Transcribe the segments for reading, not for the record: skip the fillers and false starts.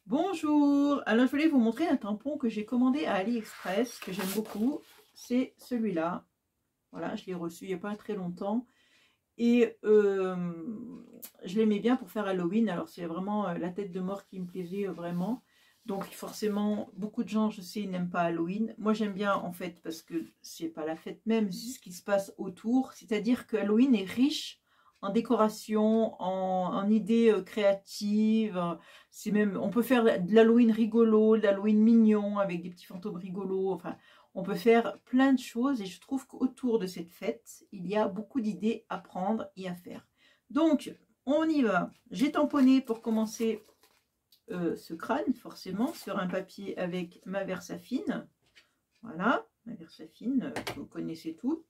Bonjour, alors je voulais vous montrer un tampon que j'ai commandé à AliExpress, que j'aime beaucoup. C'est celui-là. Voilà, je l'ai reçu il n'y a pas très longtemps. Et je l'aimais bien pour faire Halloween. Alors c'est vraiment la tête de mort qui me plaisait vraiment. Donc forcément, beaucoup de gens, je sais, n'aiment pas Halloween. Moi j'aime bien en fait parce que c'est pas la fête même, c'est ce qui se passe autour. C'est-à-dire que Halloween est riche en décoration, en idées créatives. C'est même, on peut faire de l'Halloween rigolo, de l'Halloween mignon avec des petits fantômes rigolos. Enfin, on peut faire plein de choses et je trouve qu'autour de cette fête, il y a beaucoup d'idées à prendre et à faire. Donc, on y va. J'ai tamponné pour commencer ce crâne, forcément, sur un papier avec ma Versafine. Voilà, ma Versafine, vous connaissez toutes.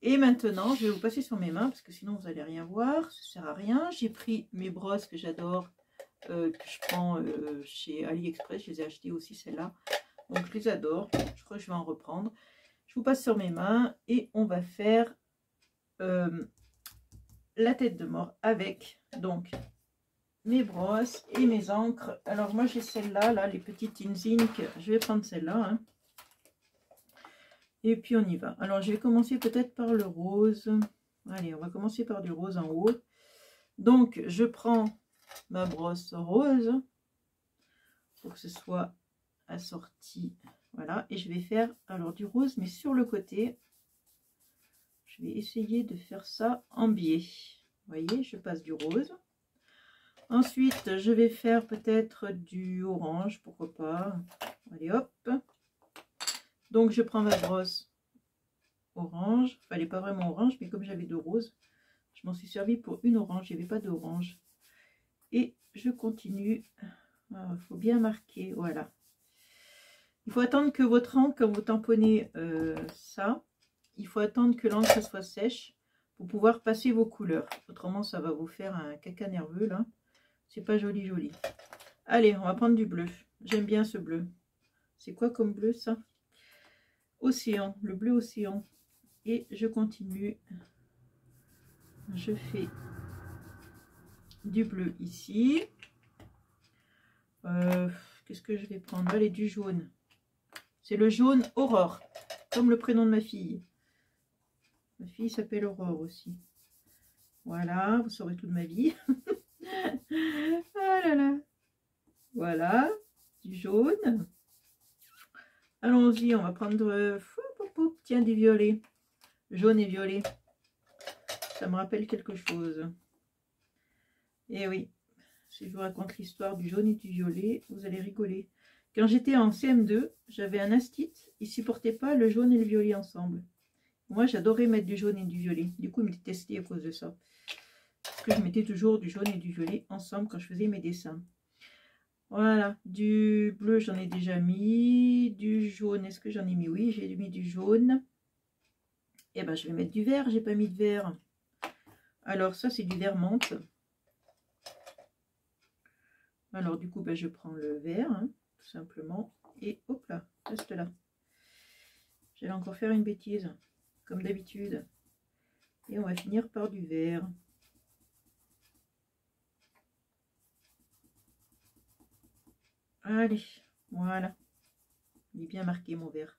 Et maintenant, je vais vous passer sur mes mains, parce que sinon vous n'allez rien voir, ça ne sert à rien. J'ai pris mes brosses que j'adore, que je prends chez AliExpress, je les ai achetées aussi, celles-là. Donc je les adore, je crois que je vais en reprendre. Je vous passe sur mes mains et on va faire la tête de mort avec donc mes brosses et mes encres. Alors moi j'ai celle-là, là, les petites Inzink, je vais prendre celle-là. Hein. Et puis on y va. Alors je vais commencer peut-être par le rose. Allez, on va commencer par du rose en haut. Donc je prends ma brosse rose pour que ce soit assorti. Voilà, et je vais faire alors du rose mais sur le côté. Je vais essayer de faire ça en biais. Vous voyez, je passe du rose. Ensuite, je vais faire peut-être du orange, pourquoi pas. Allez hop. Donc je prends ma brosse orange. Enfin, elle n'est pas vraiment orange, mais comme j'avais de rose, je m'en suis servi pour une orange. Il n'y avait pas d'orange. Et je continue. Il faut bien marquer, voilà. Il faut attendre que votre encre, quand vous tamponnez ça, il faut attendre que l'encre soit sèche pour pouvoir passer vos couleurs. Autrement, ça va vous faire un caca nerveux, là. C'est pas joli, joli. Allez, on va prendre du bleu. J'aime bien ce bleu. C'est quoi comme bleu, ça? Océan, le bleu océan. Et je continue. Je fais du bleu ici. Qu'est-ce que je vais prendre? Allez, du jaune. C'est le jaune Aurore, comme le prénom de ma fille. Ma fille s'appelle Aurore aussi. Voilà, vous saurez toute ma vie. Ah là là. Voilà, du jaune. Allons-y, on va prendre tiens, du violet. Jaune et violet. Ça me rappelle quelque chose. Et oui, si je vous raconte l'histoire du jaune et du violet, vous allez rigoler. Quand j'étais en CM2, j'avais un astite, il ne supportait pas le jaune et le violet ensemble. Moi, j'adorais mettre du jaune et du violet. Du coup, il me détestait à cause de ça. Parce que je mettais toujours du jaune et du violet ensemble quand je faisais mes dessins. Voilà, du bleu, j'en ai déjà mis. Du jaune, est-ce que j'en ai mis? Oui, j'ai mis du jaune. Et ben, je vais mettre du vert, j'ai pas mis de vert. Alors, ça, c'est du vert menthe. Alors, du coup, ben, je prends le vert, hein, tout simplement. Et hop là, reste là. J'allais encore faire une bêtise, comme d'habitude. Et on va finir par du vert. Allez, voilà. Il est bien marqué mon vert.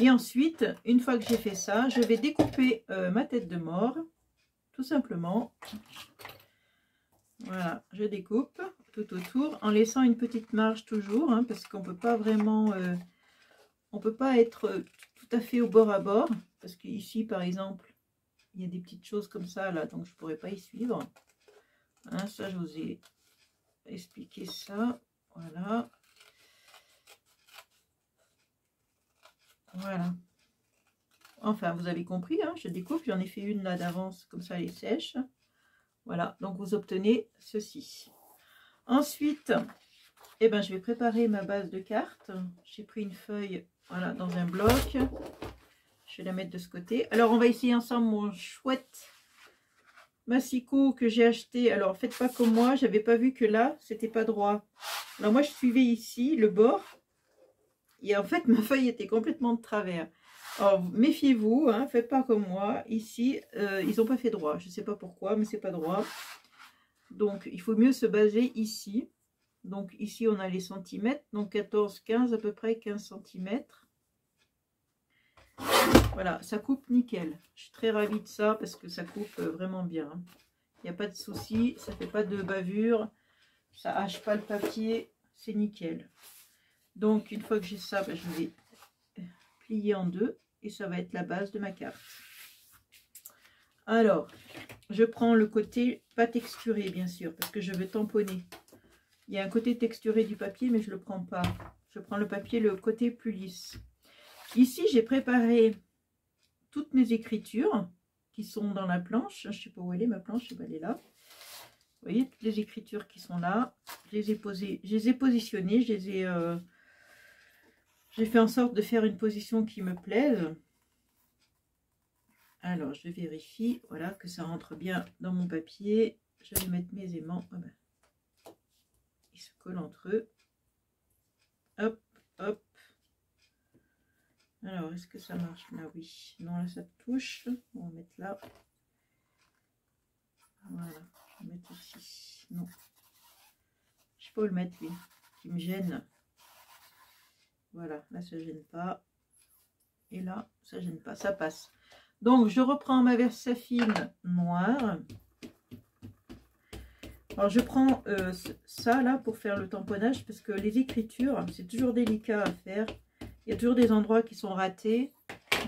Et ensuite, une fois que j'ai fait ça, je vais découper ma tête de mort. Tout simplement. Voilà, je découpe tout autour en laissant une petite marge toujours. Hein, parce qu'on ne peut pas vraiment... on peut pas être tout à fait au bord à bord. Parce qu'ici, par exemple, il y a des petites choses comme ça, là. Donc, je ne pourrais pas y suivre. Hein, ça, je vous ai expliqué ça. Voilà. Voilà. Enfin, vous avez compris, hein, je découpe. J'en ai fait une là d'avance, comme ça elle est sèche. Voilà, donc vous obtenez ceci. Ensuite, eh ben, je vais préparer ma base de cartes. J'ai pris une feuille, voilà, dans un bloc. Je vais la mettre de ce côté. Alors, on va essayer ensemble mon chouette massicot que j'ai acheté. Alors, faites pas comme moi, j'avais pas vu que là, c'était pas droit. Alors, moi, je suivais ici le bord. Et en fait, ma feuille était complètement de travers. Alors, méfiez-vous, hein, faites pas comme moi. Ici, ils n'ont pas fait droit. Je ne sais pas pourquoi, mais c'est pas droit. Donc, il faut mieux se baser ici. Donc ici on a les centimètres, donc 14, 15 à peu près, 15 cm. Voilà, ça coupe nickel. Je suis très ravie de ça parce que ça coupe vraiment bien. Il n'y a pas de souci, ça fait pas de bavure, ça hache pas le papier, c'est nickel. Donc une fois que j'ai ça, je vais plier en deux et ça va être la base de ma carte. Alors, je prends le côté pas texturé bien sûr parce que je veux tamponner. Il y a un côté texturé du papier mais je le prends pas. Je prends le papier, le côté plus lisse. Ici, j'ai préparé toutes mes écritures qui sont dans la planche. Je ne sais pas où elle est, ma planche, elle est là. Vous voyez, toutes les écritures qui sont là. Je les ai posées, je les ai positionnées, j'ai fait en sorte de faire une position qui me plaise. Alors, je vérifie, voilà, que ça rentre bien dans mon papier. Je vais mettre mes aimants. Oh ben, ils se collent entre eux. Hop, hop. Alors, est-ce que ça marche là? Oui. Non, là, ça touche. On va mettre là. Voilà. Je vais mettre ici. Non. Je peux le mettre, lui, qui me gêne. Voilà. Là, ça ne gêne pas. Et là, ça ne gêne pas. Ça passe. Donc, je reprends ma Versafine noire. Alors, je prends ça, là, pour faire le tamponnage. Parce que les écritures, c'est toujours délicat à faire. Il y a toujours des endroits qui sont ratés.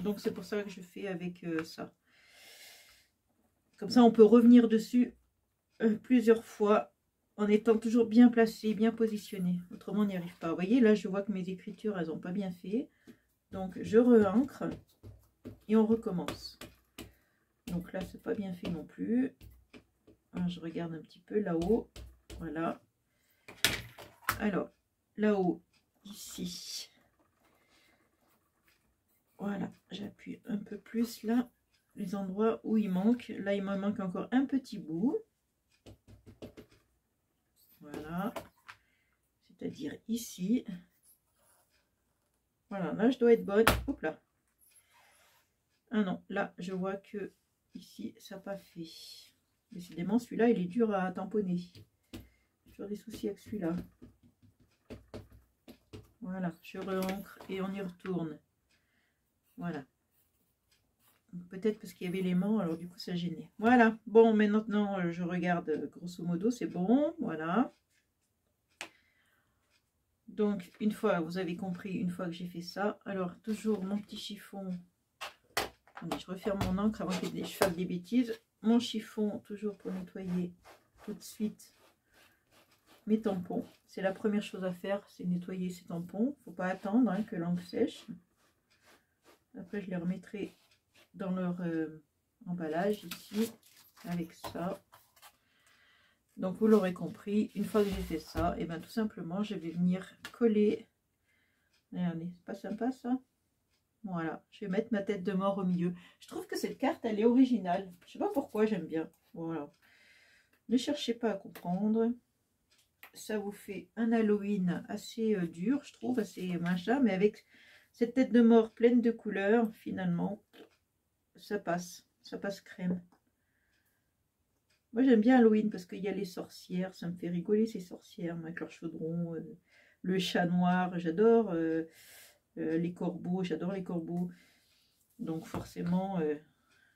Donc, c'est pour ça que je fais avec ça. Comme ça, on peut revenir dessus plusieurs fois en étant toujours bien placé, bien positionné. Autrement, on n'y arrive pas. Vous voyez, là, je vois que mes écritures, elles n'ont pas bien fait. Donc, je re-ancre et on recommence. Donc là, c'est pas bien fait non plus. Alors, je regarde un petit peu là-haut. Voilà. Alors, là-haut, ici. Voilà, j'appuie un peu plus là, les endroits où il manque. Là, il me manque encore un petit bout. Voilà, c'est-à-dire ici. Voilà, là, je dois être bonne. Hop là. Ah non, là, je vois que ici, ça n'a pas fait. Décidément, celui-là, il est dur à tamponner. J'ai toujours des soucis avec celui-là. Voilà, je re-ancre et on y retourne. Voilà. Peut-être parce qu'il y avait l'aimant, alors du coup ça gênait. Voilà. Bon, mais maintenant je regarde grosso modo, c'est bon. Voilà. Donc une fois, vous avez compris, une fois que j'ai fait ça, alors toujours mon petit chiffon. Attendez, je referme mon encre avant que je fasse des bêtises. Mon chiffon, toujours pour nettoyer tout de suite mes tampons. C'est la première chose à faire, c'est nettoyer ces tampons. Faut pas attendre hein, que l'encre sèche. Après, je les remettrai dans leur emballage ici, avec ça. Donc, vous l'aurez compris, une fois que j'ai fait ça, et bien tout simplement, je vais venir coller. Regardez, c'est pas sympa ça? Voilà, je vais mettre ma tête de mort au milieu. Je trouve que cette carte, elle est originale. Je sais pas pourquoi, j'aime bien. Voilà. Ne cherchez pas à comprendre. Ça vous fait un Halloween assez dur, je trouve, assez machin, mais avec cette tête de mort pleine de couleurs, finalement, ça passe crème. Moi, j'aime bien Halloween parce qu'il y a les sorcières, ça me fait rigoler ces sorcières, avec leur chaudron, le chat noir, j'adore les corbeaux, j'adore les corbeaux. Donc forcément,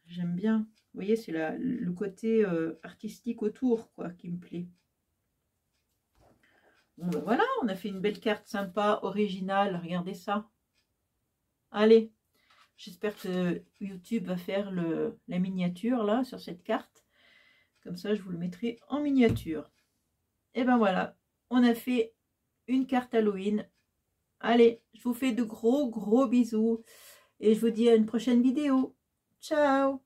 j'aime bien. Vous voyez, c'est le côté artistique autour, quoi, qui me plaît. Bon, ben voilà, on a fait une belle carte sympa, originale. Regardez ça. Allez, j'espère que YouTube va faire la miniature là sur cette carte. Comme ça, je vous le mettrai en miniature. Et ben voilà, on a fait une carte Halloween. Allez, je vous fais de gros bisous et je vous dis à une prochaine vidéo. Ciao!